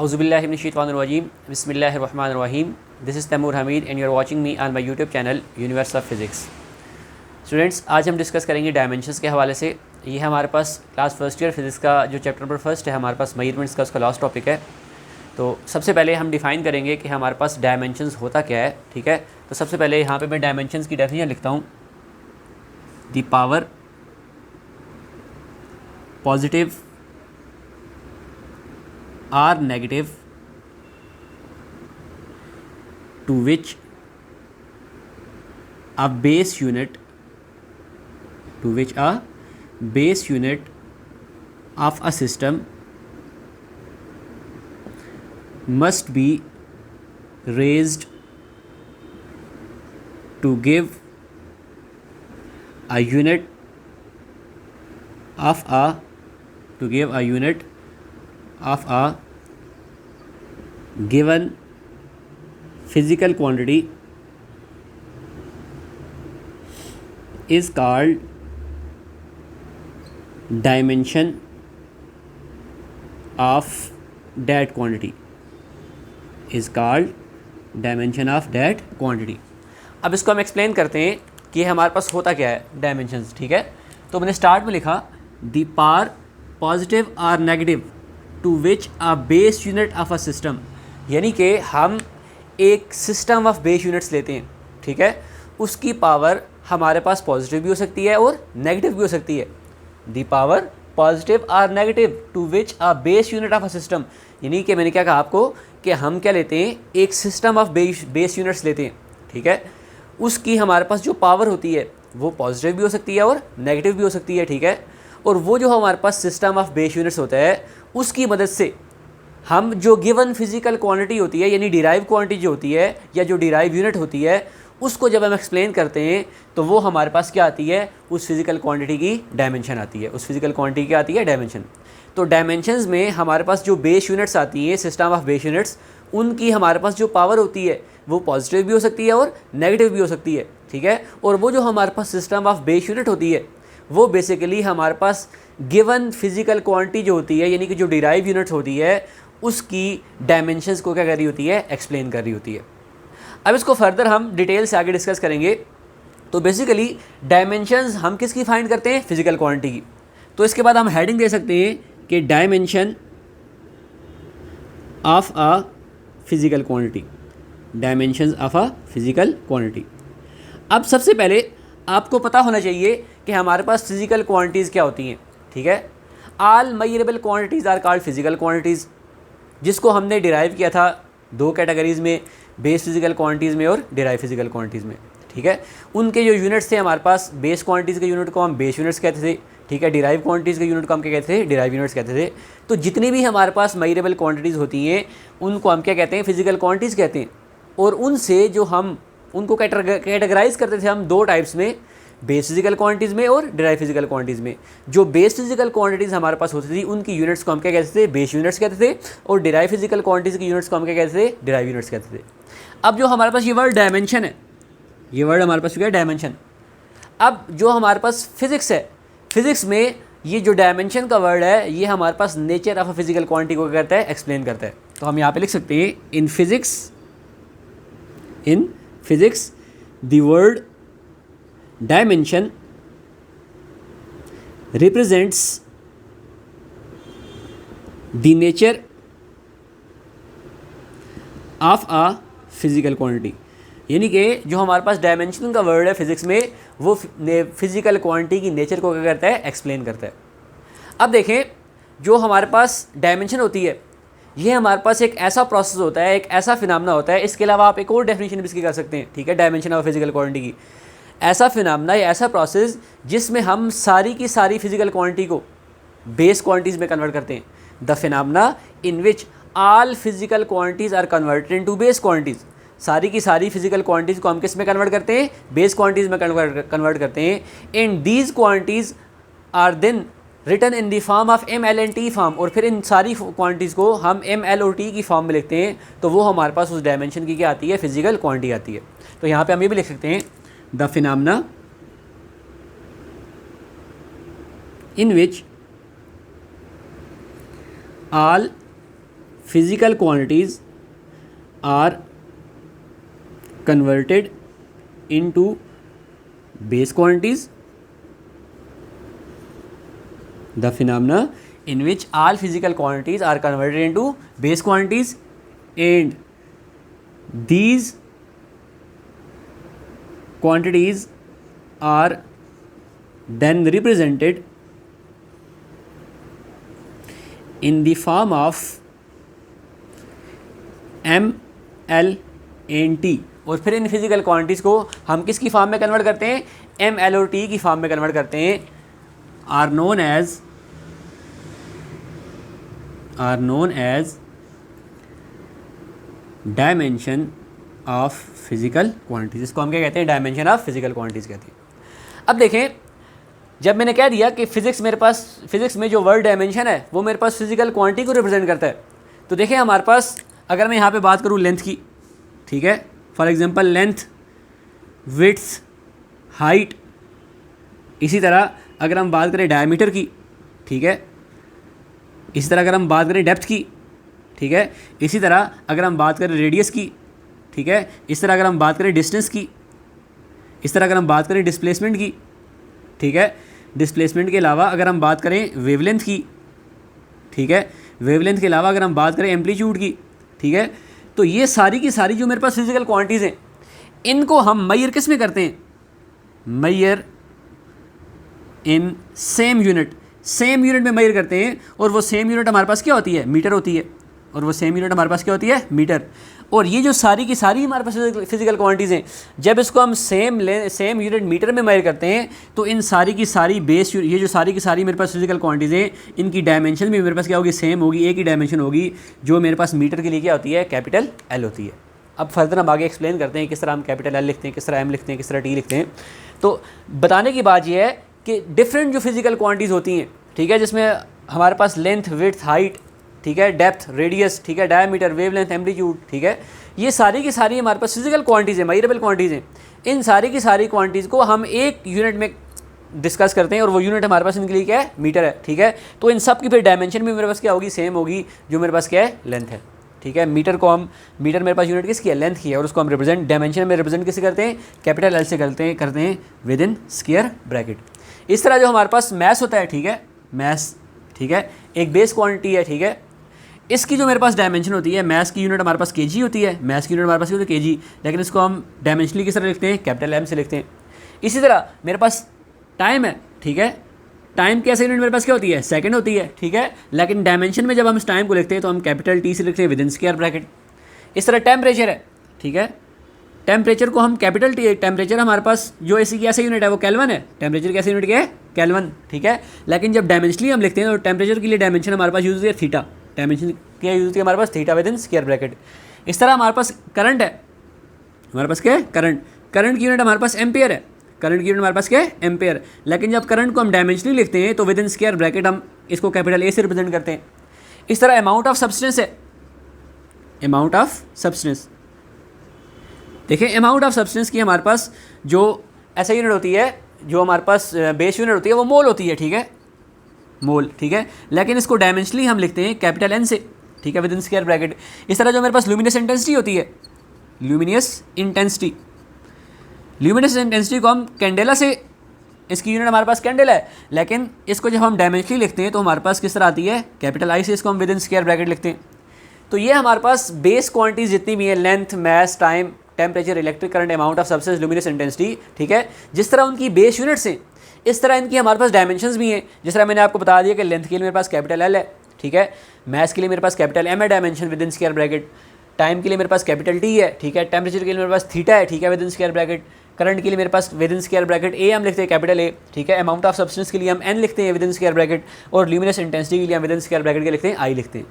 Auzubillahi minash-shaytanir-rajim. Bismillahir-rahmanir-rahim. This is Taimur Hamid and you are watching me on my YouTube channel Universe of Physics. Students, आज हम discuss करेंगे dimensions के हवाले से। ये हमारे पास क्लास फर्स्ट ईयर फिज़िक्स का जो चैप्टर नंबर फर्स्ट है, हमारे पास मेजरमेंट्स का उसका लास्ट टॉपिक है। तो सबसे पहले हम डिफ़ाइन करेंगे कि हमारे पास डायमेंशंस होता क्या है। ठीक है, तो सबसे पहले यहाँ पे मैं डायमेंशंस की डेफिनेशन लिखता हूँ। The power positive or negative to which a base unit of a system must be raised to give a unit of a given physical quantity is called dimension of that quantity. अब इसको हम explain करते हैं कि हमारे पास होता क्या है डायमेंशंस। ठीक है, तो मैंने स्टार्ट में लिखा द पावर पॉजिटिव और negative to which a base unit of a system, यानी कि हम एक सिस्टम ऑफ बेस यूनिट्स लेते हैं। ठीक है, उसकी पावर हमारे पास पॉजिटिव भी हो सकती है और नेगेटिव भी हो सकती है। द पावर पॉजिटिव और negative to which a base unit of a system, यानी कि मैंने क्या कहा आपको कि हम क्या लेते हैं, एक सिस्टम ऑफ बेस यूनिट्स लेते हैं। ठीक है, उसकी हमारे पास जो पावर होती है वो पॉजिटिव भी हो सकती है और नेगेटिव भी हो सकती है। ठीक है, और वो जो हमारे पास सिस्टम ऑफ बेस यूनिट्स होता है उसकी मदद से हम जो गिवन फिजिकल क्वांटिटी होती है, यानी डिराइव क्वांटिटी जो होती है या जो डिराइव यूनिट होती है, उसको जब हम एक्सप्लेन करते हैं तो वो हमारे पास क्या आती है, उस फिजिकल क्वांटिटी की डायमेंशन आती है। उस फिजिकल क्वांटिटी की आती है डायमेंशन। तो डायमेंशंस में हमारे पास जो बेस यूनिट्स आती हैं, सिस्टम ऑफ बेस यूनिट्स, उनकी हमारे पास जो पावर होती है वो पॉजिटिव भी हो सकती है और नेगेटिव भी हो सकती है। ठीक है, और वो जो हमारे पास सिस्टम ऑफ बेस यूनिट होती है वो बेसिकली हमारे पास गिवन फिजिकल क्वांटिटी जो होती है, यानी कि जो डिराइव यूनिट्स होती है, उसकी डायमेंशंस को क्या कर रही होती है, एक्सप्लेन कर रही होती है। अब इसको फर्दर हम डिटेल से आगे डिस्कस करेंगे। तो बेसिकली डायमेंशंस हम किसकी फाइंड करते हैं, फिजिकल क्वांटिटी की। तो इसके बाद हम हेडिंग दे सकते हैं कि dimension of a physical quantity, dimensions of a physical quantity. अब सबसे पहले आपको पता होना चाहिए कि हमारे पास फिजिकल क्वांटिटीज़ क्या होती हैं। ठीक है, all measurable quantities are called physical quantities, जिसको हमने डिराइव किया था दो कैटेगरीज़ में, बेस फिजिकल क्वांटिटीज़ में और डिराइव फिजिकल क्वांटिटीज़ में। ठीक है, उनके जो यूनिट्स थे हमारे पास, बेस क्वांटिटीज़ के यूनिट को हम बेस यूनिट्स कहते थे। ठीक है, डिराइव क्वांटिटीज़ के यूनिट को हम क्या कहते थे, डिराइव यूनिट्स कहते थे। तो जितनी भी हमारे पास मेजरेबल क्वांटिटीज़ होती हैं उनको हम क्या कहते हैं, फिजिकल क्वांटिटीज़ कहते हैं। और उनसे जो हम उनको कैटेगराइज करते थे हम दो टाइप्स में, बेस फिजिकल क्वांटिटीज़ में और डिराइव फिजिकल क्वांटिटीज़ में। जो बेस फिजिकल क्वांटिटीज़ हमारे पास होती थी उनकी यूनिट्स को हम क्या कहते थे, बेस यूनिट्स कहते थे, और डिराइव फिजिकल क्वांटिटीज़ की यूनिट्स को हम क्या कहते थे, डिराइव यूनिट्स कहते थे। अब जो हमारे पास ये वर्ड डायमेंशन है, ये वर्ड हमारे पास क्या है, डायमेंशन। अब जो हमारे पास फिजिक्स है, फिजिक्स में ये जो डायमेंशन का वर्ड है ये हमारे पास nature of a physical quantity को क्या करता है, एक्सप्लेन करता है। तो हम यहाँ पे लिख सकते हैं in physics the word dimension represents the nature of a physical quantity, यानी कि जो हमारे पास डायमेंशन का वर्ड है फिजिक्स में वो फिजिकल क्वांटिटी की नेचर को क्या करता है, एक्सप्लेन करता है। अब देखें, जो हमारे पास डायमेंशन होती है ये हमारे पास एक ऐसा प्रोसेस होता है, एक ऐसा फिनोमेना होता है। इसके अलावा आप एक और डेफिनेशन भी इसकी कर सकते हैं। ठीक है, डायमेंशन ऑफ फिजिकल क्वांटिटी की ऐसा फिनोमेना या ऐसा प्रोसेस जिसमें हम सारी की सारी फिजिकल क्वांटिटी को बेस क्वांटिटीज़ में कन्वर्ट करते हैं। The phenomena in which all physical quantities are converted into base quantities, सारी की सारी फिजिकल क्वांटिटीज़ को हम किस में कन्वर्ट करते हैं, बेस क्वांटिटीज़ में कन्वर्ट करते हैं। And these quantities are then written in the form of M L and T form, और फिर इन सारी क्वांटिटीज़ को हम एम एल और टी की फॉर्म में लिखते हैं। तो वो हमारे पास उस डायमेंशन की क्या आती है, फिजिकल क्वांटिटी आती है। तो यहाँ पे हम ये भी लिख सकते हैं the phenomena in which all physical quantities are converted into base quantities. The phenomena in which all physical quantities are converted into base quantities, and these quantities are then represented in the form of M, L and T. और फिर in physical quantities को हम किसकी form में convert करते हैं? M, L और T की फॉर्म में कन्वर्ट करते हैं. Are known as dimension of physical quantities. इसको हम क्या कहते हैं? डायमेंशन ऑफ फिजिकल क्वांटिटीज़ कहते हैं. अब देखें, जब मैंने कह दिया कि फिजिक्स में जो वर्ड डायमेंशन है वो मेरे पास फिजिकल क्वांटिटी को रिप्रेजेंट करता है, तो देखिए हमारे पास अगर मैं यहाँ पे बात करूँ लेंथ की, ठीक है, for example length, width, height. इसी तरह अगर हम बात करें डायमीटर की, ठीक है, इसी तरह अगर हम बात करें डेप्थ की, ठीक है, इसी तरह अगर हम बात करें रेडियस की, ठीक है, इस तरह अगर हम बात करें डिस्टेंस की, इस तरह अगर हम बात करें डिस्प्लेसमेंट की, ठीक है, डिस्प्लेसमेंट के अलावा अगर हम बात करें वेवलेंथ की, ठीक है, वेवलेंथ के अलावा अगर हम बात करें एम्पलीट्यूड की, ठीक है, तो ये सारी की सारी जो मेरे पास फिजिकल क्वांटिटीज़ हैं, इनको हम मैयर किस में करते हैं? मैयर इन सेम यूनिट में मैयर करते हैं. और वो सेम यूनिट हमारे पास क्या होती है? मीटर होती है. और वो सेम यूनिट हमारे पास क्या होती है? मीटर. और ये जो सारी की सारी हमारे पास फिजिकल क्वांटिटीज़ हैं, जब इसको हम सेम यूनिट मीटर में मैयर करते हैं, तो इन सारी की सारी ये जो सारी की सारी मेरे पास फिजिकल क्वांटिटीज़ हैं, इनकी डायमेंशन भी मेरे पास क्या होगी? सेम होगी, एक ही डायमेंशन होगी, जो मेरे पास मीटर के लिए क्या होती है? कैपिटल एल होती है. अब फर्दर हम आगे एक्सप्लेन करते हैं किस तरह हम कैपिटल एल लिखते हैं, किस तरह एम लिखते हैं, किस तरह टी लिखते हैं. तो बताने की बात यह है कि डिफरेंट जो फिजिकल क्वांटिटीज़ होती हैं, ठीक है, जिसमें हमारे पास लेंथ, विड्थ, हाइट, ठीक है, डेप्थ, रेडियस, ठीक है, डायमीटर, वेवलेंथ, एम्पलीट्यूड, ठीक है, ये सारी की सारी हमारे पास फिजिकल क्वांटिटीज़ हैं, मेजरेबल क्वांटिटीज़ हैं. इन सारी की सारी क्वांटिटीज़ को हम एक यूनिट में डिस्कस करते हैं, और वो यूनिट हमारे पास इनके लिए क्या है? मीटर है. ठीक है, तो इन सब की फिर डायमेंशन भी मेरे पास क्या होगी? सेम होगी, जो मेरे पास क्या है? लेंथ है. ठीक है, मीटर मेरे पास यूनिट किसकी है? लेंथ की है. और उसको हम रिप्रेजेंट डायमेंशन में रिप्रेजेंट किससे करते हैं? कैपिटल एल से करते हैं विद इन स्क्वायर ब्रैकेट. इस तरह जो हमारे पास मैस होता है, ठीक है, मैस, ठीक है, एक बेस क्वांटिटी है, ठीक है, इसकी जो मेरे पास डायमेंशन होती है, मैस की यूनिट हमारे पास केजी होती है, मैस की यूनिट हमारे पास क्या होती है? केजी. लेकिन इसको हम डायमेंशनली किस तरह लिखते हैं? कैपिटल एम से लिखते हैं. इसी तरह मेरे पास टाइम है, ठीक है, टाइम की ऐसे यूनिट मेरे पास क्या होती है? सेकंड होती है. ठीक है, लेकिन डायमेंशन में जब हम इस टाइम को लिखते हैं तो हम कैपिटल टी से लिखते हैं विद इन स्क्वायर ब्रैकेट. इस तरह टेम्परेचर है, ठीक है, टेम्परेचर को हम कैपिटल टी, टेम्परेचर हमारे पास जो ऐसी की ऐसे यूनिट है वो केल्विन है. टेम्परेचर कैसे यूनिट क्या है? केल्विन. ठीक है, लेकिन जब डायमेंशनली हम लिखते हैं तो टेम्परेचर के लिए डायमेंशन हमारे पास यूज होती है थीटा. डायमेंशन क्या यूज होती है हमारे पास? Theta within square bracket. इस तरह हमारे पास करंट है, हमारे पास क्या है? करंट की यूनिट हमारे पास एम्पेयर है. करंट की यूनिट हमारे पास क्या है? एम्पेयर. लेकिन जब करंट को हम डायमेंशनली लिखते हैं तो विद इन स्क्वायर ब्रैकेट हम इसको कैपिटल ए से रिप्रेजेंट करते हैं. इस तरह अमाउंट ऑफ सब्सटेंस है, अमाउंट ऑफ सब्सटेंस. देखिए, अमाउंट ऑफ सब्सटेंस की हमारे पास जो ऐसा यूनिट होती है, जो हमारे पास बेस यूनिट होती है, वो मोल होती है. ठीक है, मोल. ठीक है, लेकिन इसको डायमेंशनली हम लिखते हैं कैपिटल एन से. ठीक है, विद इन स्क्वायर ब्रैकेट. इस तरह जो मेरे पास ल्यूमिनस इंटेंसिटी होती है, ल्यूमिनस इंटेंसिटी को हम कैंडेला से, इसकी यूनिट हमारे पास कैंडल है, लेकिन इसको जब हम डायमेंशनली लिखते हैं तो हमारे पास किस तरह आती है? कैपिटल आई से इसको हम विद इन स्क्वायर ब्रैकेट लिखते हैं. तो ये हमारे पास बेस क्वांटिटीज जितनी भी है, length, mass, time, temperature, electric current, amount of substance, luminous intensity, ठीक है, जिस तरह उनकी बेस यूनिट्स हैं, इस तरह इनकी हमारे पास डायमेंशंस भी हैं. जिस तरह मैंने आपको बता दिया कि लेंथ के लिए मेरे पास कैपिटल एल है, ठीक है, मैस के लिए मेरे पास कैपिटल एम है dimension with in square bracket, time के लिए मेरे पास कैपिटल टी है, ठीक है, टेम्परेचर के लिए मेरे पास थीटा है, ठीक है, with in square bracket, current के लिए मेरे पास विद इन स्क्वायर ब्रैकेट ए हम लिखते हैं कैपिटल ए, ठीक है, अमाउंट ऑफ सब्सटेंस के लिए हम एन लिखते हैं विद इन स्क्वायर ब्रैकेट, और ल्यूमिनस इंटेंसिटी के लिए हम विद इन स्क्वायर ब्रैकेट के लिखते हैं आई लिखते हैं.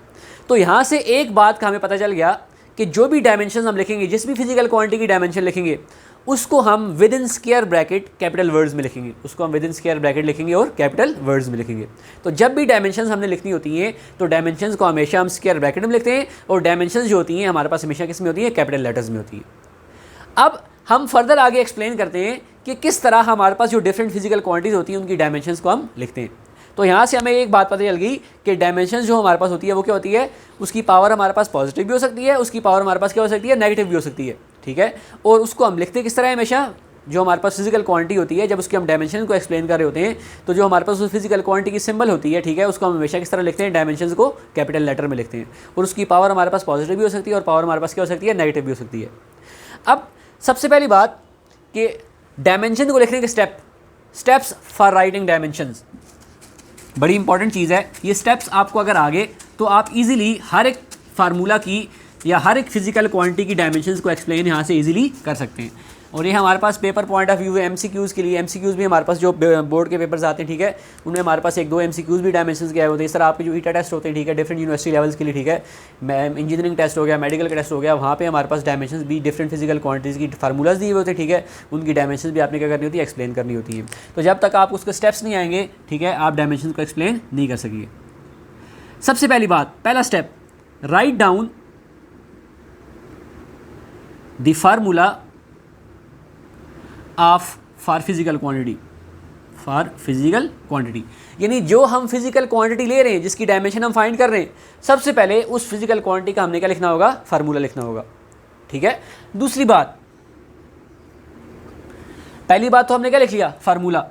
तो यहाँ से एक बात का हमें पता चल गया कि जो भी डायमेंशन हम लिखेंगे, जिस भी फिजिकल क्वांटिटी की डायमेंशन लिखेंगे, उसको हम with in square bracket capital words में लिखेंगे, उसको हम विद इन स्क्वायर ब्रैकेट लिखेंगे और कैपिटल वर्ड्स में लिखेंगे. तो जब भी डायमेंशंस हमने लिखनी होती हैं तो डायमेंशंस को हमेशा हम स्क्वायर ब्रैकेट में लिखते हैं, और डायमेंशंस जो होती हैं हमारे पास हमेशा किस में होती है? कैपिटल लेटर्स में होती है. अब हम फर्दर आगे एक्सप्लेन करते हैं कि किस तरह हमारे पास जो डिफरेंट फिजिकल क्वांटिटीज़ होती हैं उनकी डायमेंशंस को हम लिखते हैं. तो यहाँ से हमें एक बात पता चल गई कि डायमेंशन जो हमारे पास होती है वो क्या होती है, उसकी पावर हमारे पास पॉजिटिव भी हो सकती है, उसकी पावर हमारे पास क्या हो सकती है, नेगेटिव भी हो सकती है, ठीक है। और उसको हम लिखते किस तरह है, हमेशा जो हमारे पास फिजिकल क्वांटिटी होती है, जब उसके हम डायमेंशन को एक्सप्लेन कर रहे होते हैं, तो जो हमारे पास उस फिजिकल क्वांटिटी की सिंबल होती है, ठीक है, उसको हम हमेशा किस तरह लिखते हैं, डायमेंशंस को कैपिटल लेटर में लिखते हैं। और उसकी पावर हमारे पास पॉजिटिव भी हो सकती है और पावर हमारे पास क्या हो सकती है, नेगेटिव भी हो सकती है। अब सबसे पहली बात कि डायमेंशन को लिखने के स्टेप्स फॉर राइटिंग डायमेंशंस, बड़ी इंपॉर्टेंट चीज़ है। ये स्टेप्स आपको अगर आगे तो आप इजीली हर एक फार्मूला की या हर एक फिजिकल क्वांटिटी की डायमेंशंस को एक्सप्लेन यहाँ से इजीली कर सकते हैं। और ये हमारे पास पेपर पॉइंट ऑफ व्यू है एमसीक्यूज़ के लिए। एमसीक्यूज़ भी हमारे पास जो बोर्ड के पेपर्स आते हैं, ठीक है, उनमें हमारे पास 1-2 एमसीक्यूज़ भी डायमेंशंस के आए होते हैं। इस तरह आपके जो ईटा टेस्ट होते हैं, ठीक है, डिफरेंट यूनिवर्सिटी लेवल्स के लिए, ठीक है, इंजीनियरिंग टेस्ट हो गया, मेडिकल का टेस्ट हो गया, वहाँ पे हमारे पास डायमेंशंस भी डिफरेंट फिजिकल क्वांटिटीज़ की फार्मूलाज दिए हुए होते हैं, ठीक है, उनकी डायमेंशंस भी आपने क्या करनी होती है, एक्सप्लेन करनी होती है। तो जब तक आप उसके स्टेप्स नहीं आएंगे, ठीक है, आप डायमेंशन को एक्सप्लेन नहीं कर सकेंगे। सबसे पहली बात, पहला step, write down the formula of for physical quantity, for physical quantity, यानी जो हम फिजिकल क्वांटिटी ले रहे हैं, जिसकी डायमेंशन हम फाइंड कर रहे हैं, सबसे पहले उस फिजिकल क्वांटिटी का हमने क्या लिखना होगा, फार्मूला लिखना होगा, ठीक है। दूसरी बात, पहली बात तो हमने क्या लिख लिया, formula,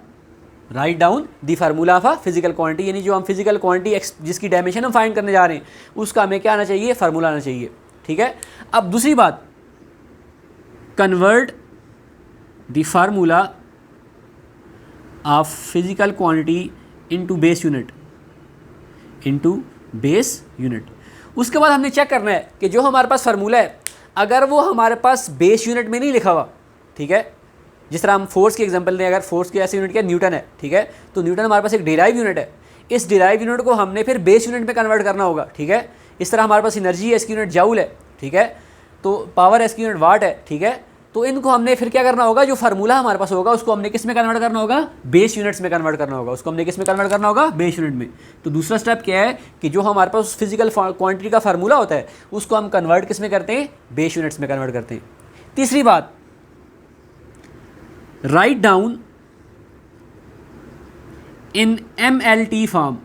write down the formula of a physical quantity, यानी जो हम फिजिकल क्वांटिटी जिसकी डायमेंशन हम फाइंड करने जा रहे हैं, उसका हमें क्या आना चाहिए, फार्मूला आना चाहिए, ठीक है। अब दूसरी बात, convert the formula of physical quantity into base unit। उसके बाद हमने चेक करना है कि जो हमारे पास फार्मूला है, अगर वो हमारे पास बेस यूनिट में नहीं लिखा हुआ, ठीक है, जिस तरह हम फोर्स की एग्जांपल दें, अगर फोर्स की ऐसी यूनिट क्या, न्यूटन है, ठीक है, तो न्यूटन हमारे पास एक डिराइव यूनिट है, इस डिराइव यूनिट को हमने फिर बेस यूनिट में कन्वर्ट करना होगा, ठीक है। इस तरह हमारे पास एनर्जी है, इसकी यूनिट जाउल है, ठीक है, तो पावर है, इसकी यूनिट वाट है, ठीक है, तो इनको हमने फिर क्या करना होगा, जो फार्मूला हमारे पास होगा उसको हमने किस में कन्वर्ट करना होगा, बेस यूनिट्स में कन्वर्ट करना होगा, उसको हमने किस में कन्वर्ट करना होगा, बेस यूनिट में। तो दूसरा स्टेप क्या है कि जो हमारे पास फिजिकल क्वांटिटी का फार्मूला होता है, उसको हम कन्वर्ट किस में करते हैं, बेस यूनिट्स में कन्वर्ट करते हैं। तीसरी बात, write down in MLT form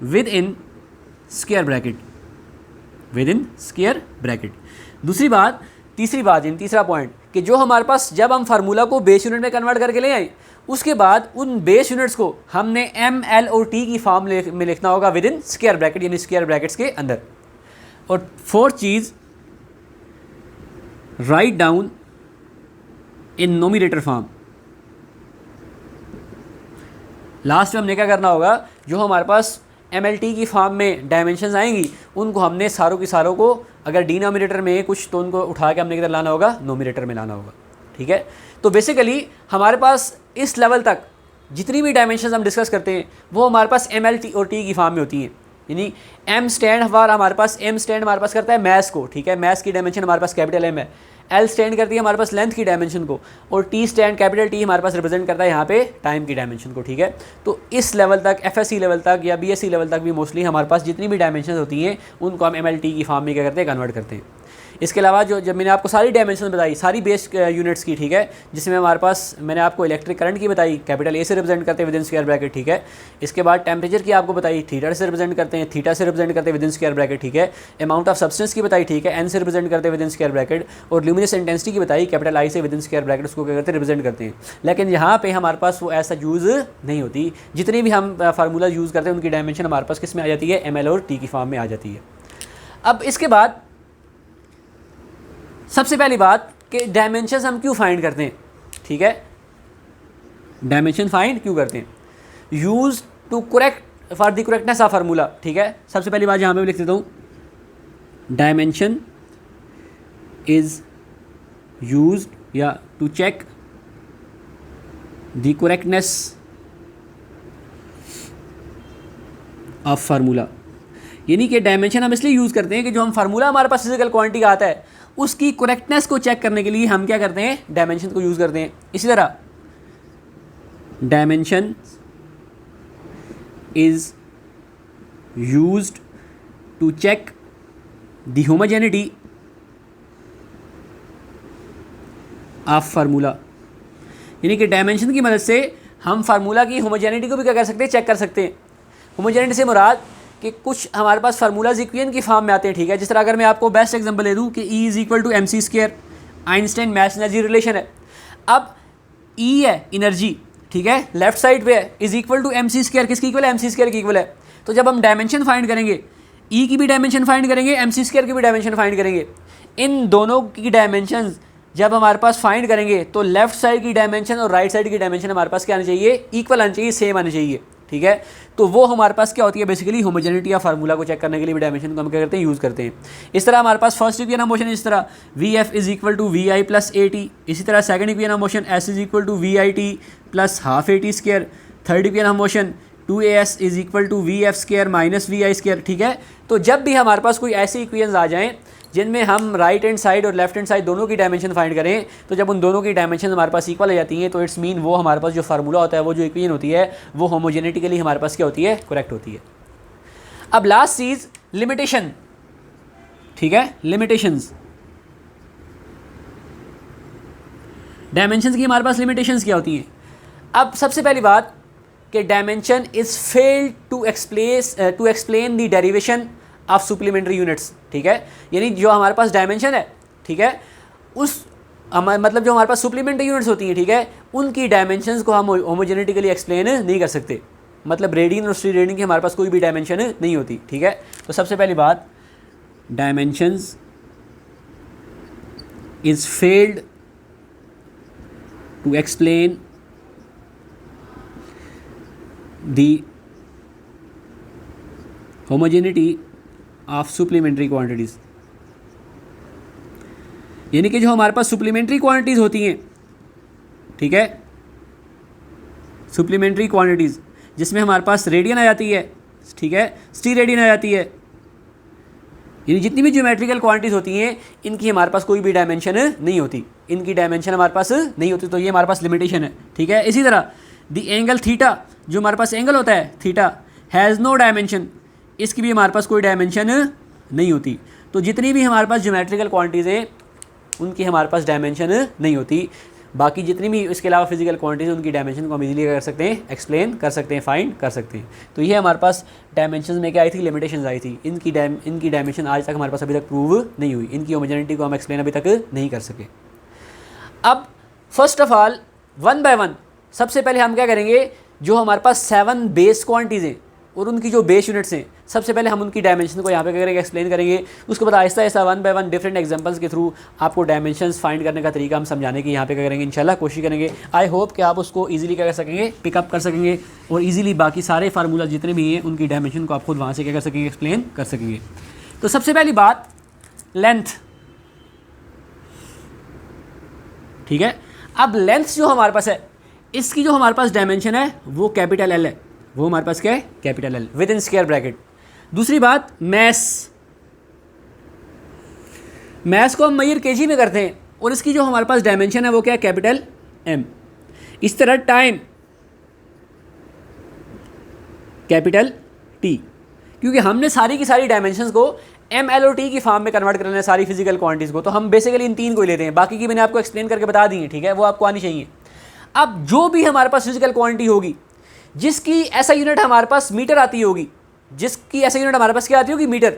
with in square bracket. दूसरी बात, तीसरी बात, तीसरा पॉइंट कि जो हमारे पास जब हम फार्मूला को बेस यूनिट में कन्वर्ट करके ले आए, उसके बाद उन बेस यूनिट्स को हमने ML और T की फॉर्म में लिखना होगा विद इन स्क्वायर ब्रैकेट, यानी स्क्वायर ब्रैकेट्स के अंदर। और फोर्थ चीज, write down in nominator form. Last में हमने क्या करना होगा, जो हमारे पास MLT की फॉर्म में डायमेंशंस आएंगी, उनको हमने सारों की सारों को, अगर डिनोमिनेटर में कुछ तो उनको उठा के हमने किधर लाना होगा, नोमिनेटर में लाना होगा, ठीक है। तो बेसिकली हमारे पास इस लेवल तक जितनी भी डायमेंशंस हम डिस्कस करते हैं, वो हमारे पास ML और T की फॉर्म में होती हैं। यानी M स्टैंड हमारे पास करता है मैस को, ठीक है, मैस की डायमेंशन हमारे पास कैपिटल M है। L स्टैंड करती है हमारे पास लेंथ की डायमेंशन को, और T स्टैंड कैपिटल T हमारे पास रिप्रेजेंट करता है यहाँ पे टाइम की डायमेंशन को, ठीक है। तो इस लेवल तक, FSC लेवल तक या BSc लेवल तक भी मोस्टली हमारे पास जितनी भी डायमेंशन होती हैं, उनको हम MLT की फॉर्म में क्या करते हैं, कन्वर्ट करते हैं। इसके अलावा जो जब मैंने आपको सारी डायमेंशन बताई, सारी बेस यूनिट्स की, ठीक है, जिसमें हमारे पास मैंने आपको इलेक्ट्रिक करंट की बताई, कैपिटल A से रिप्रेजेंट करते हैं विद इन स्क्वायर ब्रैकेट, ठीक है। इसके बाद टेम्परेचर की आपको बताई, थीटा से रिप्रेजेंट करते हैं, थीटा से रिप्रेजेंट करते हैं विद इन स्क्वायर ब्रैकेट, ठीक है। अमाउंट ऑफ सब्सटेंस की बताई, ठीक है, N से रिप्रेजेंट करते हैं विद इन स्क्वायर ब्रैकेट। और ल्यूमिनस इंटेंसिटी की बताई, कैपिटल I से विद इन स्क्वायर ब्रैकेट, उसको क्या करते हैं, रिप्रेजेंट करते हैं। लेकिन यहाँ पे हमारे पास वो ऐसा यूज़ नहीं होती। जितनी भी हम फार्मूला यूज़ करते हैं, उनकी डायमेंशन हमारे पास किस में आ जाती है, ML और T की फॉर्म में आ जाती है। अब इसके बाद सबसे पहली बात कि डायमेंशंस हम क्यों फाइंड करते हैं, ठीक है, डायमेंशन फाइंड क्यों करते हैं, use to correct for the correctness of formula, ठीक है। सबसे पहली बात यहाँ पे लिख देता हूँ, डायमेंशन इज यूज या to check the correctness of formula. यानी कि डायमेंशन हम इसलिए यूज़ करते हैं कि जो हम फार्मूला हमारे पास फिजिकल क्वांटिटी का आता है, उसकी करेक्टनेस को चेक करने के लिए हम क्या करते हैं, डायमेंशन को यूज़ करते हैं। इसी तरह dimension is used to check the homogeneity of formula. यानी कि डायमेंशन की मदद से हम फार्मूला की होमोजेनिटी को भी क्या कर सकते हैं, चेक कर सकते हैं। होमोजेनिटी से मुराद कि कुछ हमारे पास फार्मूलाज इक्वेशन की फॉर्म में आते हैं, ठीक है। जिस तरह अगर मैं आपको बेस्ट एग्जांपल दे दूं कि E is equal to MC², Einstein mass energy relation है। अब E है एनर्जी, ठीक है, लेफ्ट साइड पे है, इज इक्वल टू MC², किसकी इक्वल है, MC² की इक्वल है। तो जब हम डायमेंशन फाइंड करेंगे, E की भी डायमेंशन फाइंड करेंगे, MC² की भी डायमेंशन फाइंड करेंगे। इन दोनों की डायमेंशन जब हमारे पास फाइंड करेंगे तो लेफ्ट साइड की डायमेंशन और राइट साइड की डायमेंशन हमारे पास क्या आनी चाहिए, इक्वल आनी चाहिए, सेम आनी चाहिए, ठीक है। तो वो हमारे पास क्या होती है, बेसिकली होमोजेनिटी या फार्मूला को चेक करने के लिए भी डायमेंशन को हम क्या करते हैं, यूज़ करते हैं। इस तरह हमारे पास फर्स्ट इक्वेशन ऑफ मोशन इस तरह VF is equal to VI plus AT। इसी तरह second equation of motion S is equal to VIT plus half AT²। Third equation of motion 2AS is equal to VF² minus VI², ठीक है। तो जब भी हमारे पास कोई ऐसे इक्वेशंस आ जाएं जिनमें हम राइट हैंड साइड और लेफ्ट हैंड साइड दोनों की डायमेंशन फाइंड करें, तो जब उन दोनों की डायमेंशन हमारे पास इक्वल आ जाती हैं तो इट्स मीन वो हमारे पास जो फार्मूला होता है, वो जो इक्वेशन होती है, वो होमोजेनिटिकली हमारे पास क्या होती है, करेक्ट होती है। अब लास्ट चीज लिमिटेशन, ठीक है, लिमिटेशंस। डायमेंशंस की हमारे पास लिमिटेशंस क्या होती हैं। अब सबसे पहली बात कि dimension is failed to explain the derivation of supplementary units, ठीक है। यानी जो हमारे पास डायमेंशन है, ठीक है, उस मतलब जो हमारे पास सुप्लीमेंट्री यूनिट्स होती हैं, ठीक है, उनकी डायमेंशंस को हम होमोजेनिटिकली एक्सप्लेन नहीं कर सकते। मतलब रेडियन और स्ट्री रेडियन की हमारे पास कोई भी डायमेंशन नहीं होती, ठीक है। तो सबसे पहली बात, dimensions is failed to explain the homogeneity of supplementary quantities. यानी कि जो हमारे पास सुप्लीमेंट्री क्वांटिटीज़ होती हैं, ठीक है, सुप्लीमेंट्री क्वांटिटीज़ जिसमें हमारे पास रेडियन आ जाती है, ठीक है, स्टी रेडियन आ जाती है, यानी जितनी भी ज्योमेट्रिकल क्वांटिटीज़ होती हैं इनकी हमारे पास कोई भी डायमेंशन नहीं होती, इनकी डायमेंशन हमारे पास नहीं होती। तो ये हमारे पास लिमिटेशन है, ठीक है। इसी तरह द एंगल थीटा, जो हमारे पास एंगल होता है थीटा, हैज़ नो डायमेंशन, इसकी भी हमारे पास कोई डायमेंशन नहीं होती। तो जितनी भी हमारे पास ज्योमेट्रिकल क्वांटिटीज़ हैं उनकी हमारे पास डायमेंशन नहीं होती। बाकी जितनी भी इसके अलावा फिजिकल क्वांटिटीज़ उनकी डायमेंशन को हम इजीली कर सकते हैं, एक्सप्लेन कर सकते हैं, फाइंड कर सकते हैं। तो ये हमारे पास डायमेंशन में क्या आई थी, लिमिटेशंस आई थी। इनकी डायमेंशन आज तक हमारे पास अभी तक प्रूव नहीं हुई, इनकी होमोजेनिटी को हम एक्सप्लेन अभी तक नहीं कर सके। अब first of all one by one सबसे पहले हम क्या करेंगे, जो हमारे पास 7 बेस क्वांटिटीज़ हैं और उनकी जो बेस यूनिट्स हैं, सबसे पहले हम उनकी डायमेंशन को यहाँ पे करेंगे, एक्सप्लेन करेंगे। उसके बाद Aahista Aahista one by one different examples के थ्रू आपको डायमेंशंस फाइंड करने का तरीका हम समझाने की यहाँ पे क्या करेंगे, इंशाल्लाह कोशिश करेंगे। आई होप कि आप उसको इजीली क्या कर सकेंगे, पिकअप कर सकेंगे और इजीली बाकी सारे फार्मूला जितने भी हैं उनकी डायमेंशन को आप खुद वहाँ से क्या कर सकेंगे, एक्सप्लेन कर सकेंगे। तो सबसे पहली बात लेंथ, ठीक है। अब लेंथ जो हमारे पास है, इसकी जो हमारे पास डायमेंशन है वो कैपिटल एल है, वो हमारे पास क्या है, capital L with in square bracket. दूसरी बात मैस, मैस को हम मेजर केजी में करते हैं और इसकी जो हमारे पास डायमेंशन है वो क्या है, कैपिटल एम। इस तरह टाइम कैपिटल टी, क्योंकि हमने सारी की सारी डायमेंशंस को एम एल और टी की फॉर्म में कन्वर्ट करना है सारी फिजिकल क्वांटिटीज़ को, तो हम बेसिकली इन 3 को ही लेते हैं। बाकी की मैंने आपको एक्सप्लेन करके बता दी है, ठीक है, वो आपको आनी चाहिए। अब जो भी हमारे पास फिजिकल क्वांटिटी होगी जिसकी ऐसा यूनिट हमारे पास मीटर आती होगी, जिसकी ऐसा यूनिट हमारे पास क्या आती होगी, मीटर,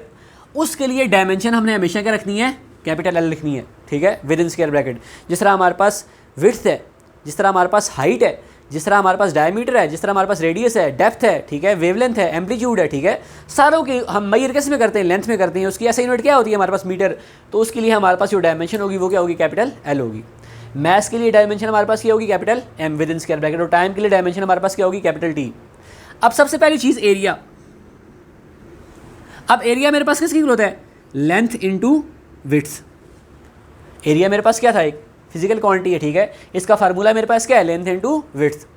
उसके लिए डायमेंशन हमने हमेशा क्या रखनी है, कैपिटल एल लिखनी है, ठीक है, विद इन स्क्वायर ब्रैकेट। जिस तरह हमारे पास विड्थ है, जिस तरह हमारे पास हाइट है, जिस तरह हमारे पास डायमीटर है, जिस तरह हमारे पास रेडियस है, डेप्थ है, ठीक है, वेवलेंथ है, एम्पलीट्यूड है, ठीक है, सारों की हम मेजर किस में करते हैं, लेंथ में करते हैं। उसकी ऐसा यूनिट क्या होती है हमारे पास, मीटर। तो उसके लिए हमारे पास जो डायमेंशन होगी वो क्या होगी, कैपिटल एल होगी। मैथ्स के लिए डायमेंशन हमारे पास क्या होगी, capital M within square bracket. और टाइम के लिए डायमेंशन हमारे पास क्या होगी, कैपिटल टी। अब सबसे पहली चीज़ एरिया। अब एरिया मेरे पास किसकी होता है, लेंथ इनटू विड्थ। एरिया मेरे पास क्या था, एक फिजिकल क्वांटिटी है, ठीक है, इसका फार्मूला मेरे पास क्या है, लेंथ इनटू विड्थ।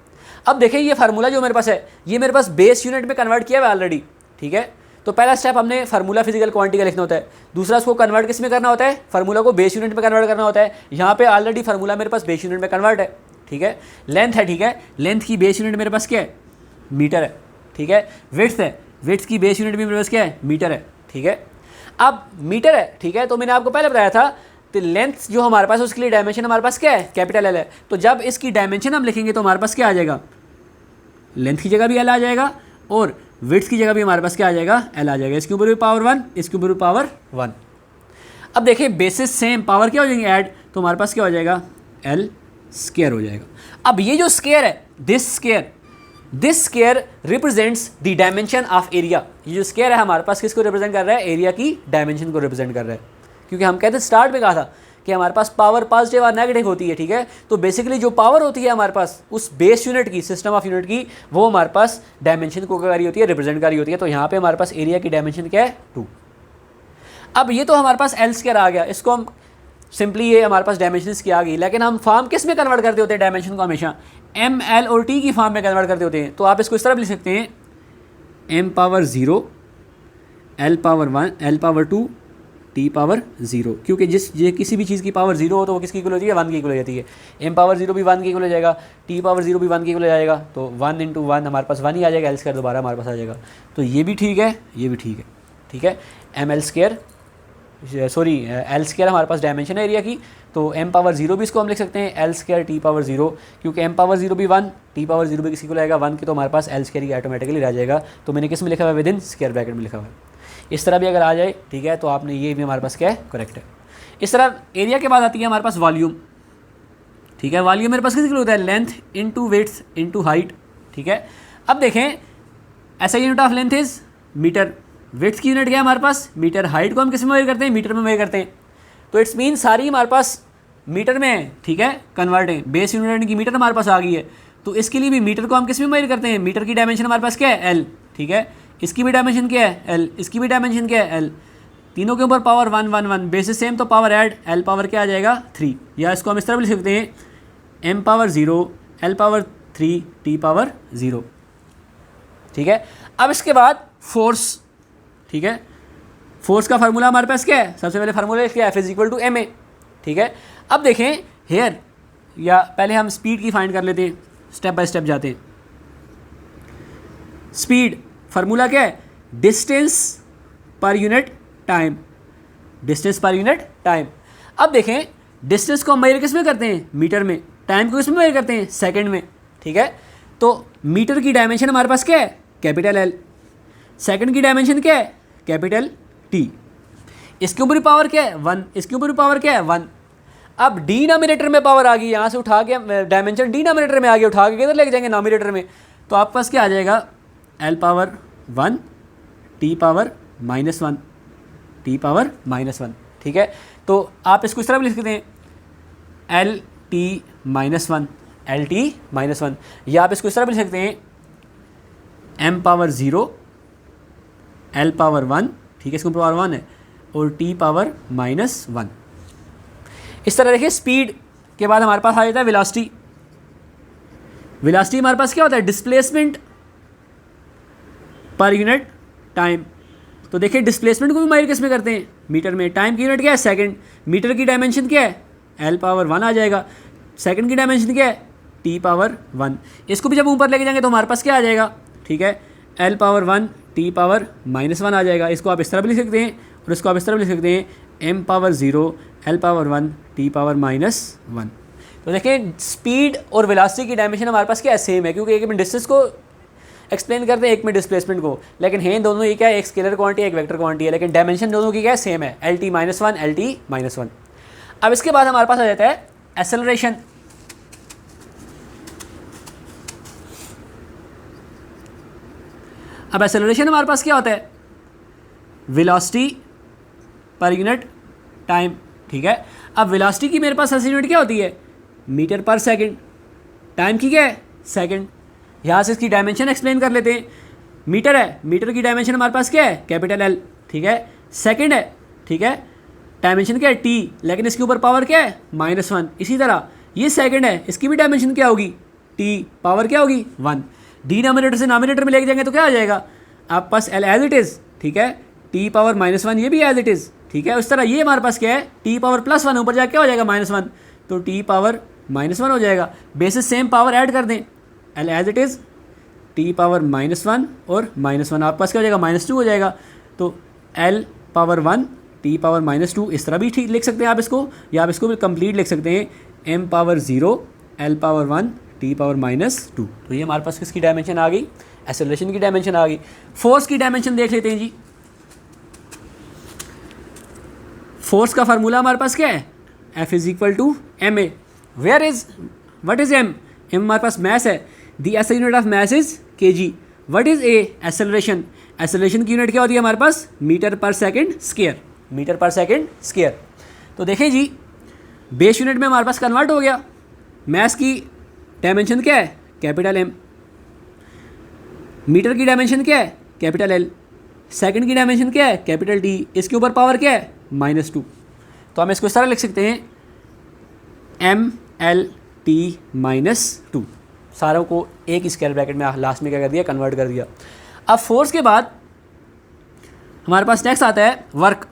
अब देखिए ये फार्मूला जो मेरे पास है ये मेरे पास बेस यूनिट में कन्वर्ट किया हुआ है ऑलरेडी, ठीक है। तो पहला स्टेप हमने फार्मूला फिजिकल क्वांटिटी का लिखना होता है। दूसरा उसको कन्वर्ट किस में करना होता है, फार्मूला को बेस यूनिट में कन्वर्ट करना होता है। यहाँ पे ऑलरेडी फार्मूला मेरे पास बेस यूनिट में कन्वर्ट है, ठीक है। लेंथ है, ठीक है, लेंथ की बेस यूनिट मेरे पास क्या है, मीटर है, ठीक है। विड्थ है, विड्थ की बेस यूनिट भी मेरे पास क्या है, मीटर है, ठीक है। अब मीटर है, ठीक है, तो मैंने आपको पहले बताया था तो लेंथ जो हमारे पास उसके लिए डायमेंशन हमारे पास क्या है, कैपिटल एल है। तो जब इसकी डायमेंशन हम लिखेंगे तो हमारे पास क्या आ जाएगा, लेंथ की जगह भी एल आ जाएगा और विड्थ की जगह भी हमारे पास क्या आ जाएगा, एल आ जाएगा। इसके ऊपर भी पावर 1, इसके ऊपर भी पावर 1। अब देखिए बेसिस सेम, पावर क्या हो जाएंगे ऐड, तो हमारे पास क्या हो जाएगा, एल स्क्वायर हो जाएगा। अब ये जो स्क्वायर है, this square represents the dimension of area. ये जो स्क्वायर है हमारे पास किसको रिप्रेजेंट कर रहा है, एरिया की डायमेंशन को रिप्रेजेंट कर रहा है। क्योंकि हम कहते स्टार्ट में कहा था कि हमारे पास पावर पॉजिटिव और नेगेटिव होती है, ठीक है। तो बेसिकली जो पावर होती है हमारे पास उस बेस यूनिट की, सिस्टम ऑफ यूनिट की, वो हमारे पास डायमेंशन को क्या होती है, रिप्रेजेंट करी होती है। तो यहाँ पे हमारे पास एरिया की डायमेंशन क्या है, 2। अब ये तो हमारे पास एल स्क्वायर आ गया, इसको हम सिंपली ये हमारे पास डायमेंशन की आ गई। लेकिन हम फॉर्म किस में कन्वर्ट करते होते हैं, डायमेंशन को हमेशा एम, एल और टी की फॉर्म में कन्वर्ट करते होते हैं। तो आप इसको इस तरह भी लिख सकते हैं, M power 0, L power 1, L power 2, T power 0। क्योंकि ये किसी भी चीज़ की पावर 0 हो तो वो किसकी इक्वल होती है, 1 की इक्वल हो जाती है। एम पावर 0 भी 1 की इक्वल हो जाएगा, टी पावर 0 भी 1 की इक्वल हो जाएगा। तो 1 × 1 हमारे पास 1 ही आ जाएगा, एल स्क्वायर दोबारा हमारे पास आ जाएगा। तो ये भी ठीक है, ये भी ठीक है, ठीक है। M L square, sorry L square हमारे पास डायमेंशन है एरिया की। तो एम पावर 0 भी इसको हम लिख सकते हैं एल स्क्वायर टी पावर 0, क्योंकि एम पावर 0 भी 1, टी पावर 0 भी किसी को लगेगा 1 की, तो हमारे पास एल स्क्वायर ही ऑटोमेटिकली रह जाएगा। तो मैंने किस में लिखा हुआ है, विद इन स्क्वायर ब्रैकेट में लिखा हुआ है। इस तरह भी अगर आ जाए, ठीक है, तो आपने ये भी हमारे पास क्या है, करेक्ट है। इस तरह एरिया के बाद आती है हमारे पास वॉल्यूम, ठीक है। वॉल्यूम मेरे पास किस होता है, length into width into height, ठीक है। अब देखें SI unit of length is metre, width की यूनिट क्या है हमारे पास, मीटर, हाइट को हम किस में मेजर करते हैं, मीटर में मेजर करते हैं। तो इट्स मीन सारी हमारे पास मीटर में है, ठीक है, कन्वर्ट है। बेस यूनिट की मीटर हमारे पास आ गई है, तो इसके लिए भी मीटर को हम किस में मेजर करते हैं, मीटर की डायमेंशन हमारे पास क्या है, एल, ठीक है। इसकी भी डायमेंशन क्या है, एल, इसकी भी डायमेंशन क्या है, एल। तीनों के ऊपर पावर 1 1 1, बेसिस सेम तो पावर ऐड, एल पावर क्या आ जाएगा, 3। या इसको हम इस तरह भी लिख सकते हैं, M power 0, L power 3, T power 0, ठीक है। अब इसके बाद फोर्स, ठीक है। फोर्स का फार्मूला हमारे पास क्या है, सबसे पहले फार्मूला क्या है, F = ma, ठीक है। अब देखें हेयर, या पहले हम स्पीड की फाइंड कर लेते हैं, स्टेप बाय स्टेप जाते हैं। स्पीड फार्मूला क्या है, distance per unit time, distance per unit time. अब देखें डिस्टेंस को हम मेजर किस में करते हैं, मीटर में, टाइम को किस में मेजर करते हैं, सेकंड में, ठीक है। तो मीटर की डायमेंशन हमारे पास क्या है, कैपिटल एल, सेकंड की डायमेंशन क्या है, कैपिटल टी। इसके ऊपर पावर क्या है, 1, इसके ऊपर पावर क्या है, 1। अब डिनोमिनेटर में पावर आ गई, यहाँ से उठा के डायमेंशन डिनोमिनेटर में आ गया, उठा के किधर लेके जाएंगे, नोमिनेटर में। तो आपके पास क्या आ जाएगा, L power 1, T power -1, T power -1, ठीक है। तो आप इसको इस तरह भी लिख सकते हैं, एल टी -1, एल टी -1। या आप इसको इस तरह भी लिख सकते हैं, एम पावर 0, एल पावर 1, ठीक है, इसको पावर 1 है, और टी पावर -1। इस तरह देखिए स्पीड के बाद हमारे पास आ जाता है वेलोसिटी। वेलोसिटी हमारे पास क्या होता है, डिस्प्लेसमेंट पर यूनिट टाइम। तो देखिए डिस्प्लेसमेंट को भी मेजर किस में करते हैं, मीटर में। टाइम की यूनिट क्या है, सेकंड। मीटर की डायमेंशन क्या है, एल पावर 1 आ जाएगा। सेकंड की डायमेंशन क्या है, टी पावर 1। इसको भी जब ऊपर लेके जाएंगे तो हमारे पास क्या आ जाएगा, ठीक है, एल पावर 1, टी पावर -1 आ जाएगा। इसको आप इस तरह भी लिख सकते हैं, और इसको आप इस तरह भी लिख सकते हैं, M power 0, L power 1, T power -1। तो देखें स्पीड और वेलोसिटी की डायमेंशन हमारे पास क्या है, सेम है, क्योंकि एक में डिस्टेंस को एक्सप्लेन करते हैं, एक में डिस्प्लेसमेंट को। लेकिन हैं दोनों ये क्या है, एक स्केलर क्वांटिटी है, एक वेक्टर क्वांटिटी है, लेकिन डायमेंशन दोनों की क्या है, सेम है, एल टी -1, एल टी -1। अब इसके बाद हमारे पास आ जाता है एक्सेलरेशन। अब एक्सेलरेशन हमारे पास क्या होता है, वेलोसिटी पर यूनिट टाइम, ठीक है। अब वेलोसिटी की मेरे पास ऐसी यूनिट क्या होती है, मीटर पर सेकंड। टाइम की क्या है, सेकंड। यहाँ से इसकी डायमेंशन एक्सप्लेन कर लेते हैं। मीटर है, मीटर की डायमेंशन हमारे पास क्या है, कैपिटल एल, ठीक है। सेकंड है, ठीक है, डायमेंशन क्या है, टी, लेकिन इसके ऊपर पावर क्या है, -1। इसी तरह ये सेकंड है, इसकी भी डायमेंशन क्या होगी, टी, पावर क्या होगी, 1। डिनोमिनेटर से नोमिनेटर में लेके जाएंगे तो क्या आ जाएगा, आप पास एल एज इट इज़, ठीक है, टी पावर -1 ये भी एज इट इज़, ठीक है। उस तरह ये हमारे पास क्या है, टी पावर +1, ऊपर जाके क्या हो जाएगा, -1, तो टी पावर -1 हो जाएगा। बेसिस सेम पावर ऐड कर दें, L as it is, T power -1 और -1, आपके पास क्या हो जाएगा, -2 हो जाएगा। तो एल पावर 1, टी पावर -2, इस तरह भी ठीक लिख सकते हैं आप इसको, या आप इसको भी कंप्लीट लिख सकते हैं, M power 0, L power 1, T power -2। तो ये हमारे पास किसकी डायमेंशन आ गई, एक्सेलरेशन की डायमेंशन आ गई। फोर्स की डायमेंशन देख लेते हैं जी। फोर्स का फार्मूला हमारे पास क्या है, F is equal to M A. Where is what is M, M हमारे पास मैस है, the S unit of mass is K G. What is A, acceleration, acceleration की यूनिट क्या होती है हमारे पास, metre per second square, metre per second square. तो देखें जी, बेस यूनिट में हमारे पास कन्वर्ट हो गया। मैस की डायमेंशन क्या है, कैपिटल एम, मीटर की डायमेंशन क्या है, कैपिटल एल, सेकंड की डायमेंशन क्या है, कैपिटल टी, इसके ऊपर पावर क्या है, -2। तो हम इसको इस तरह लिख सकते हैं mLT-2। सारों को एक स्क्वायर ब्रैकेट में लास्ट में क्या कर दिया, कन्वर्ट कर दिया। अब फोर्स के बाद हमारे पास नेक्स्ट आता है वर्क।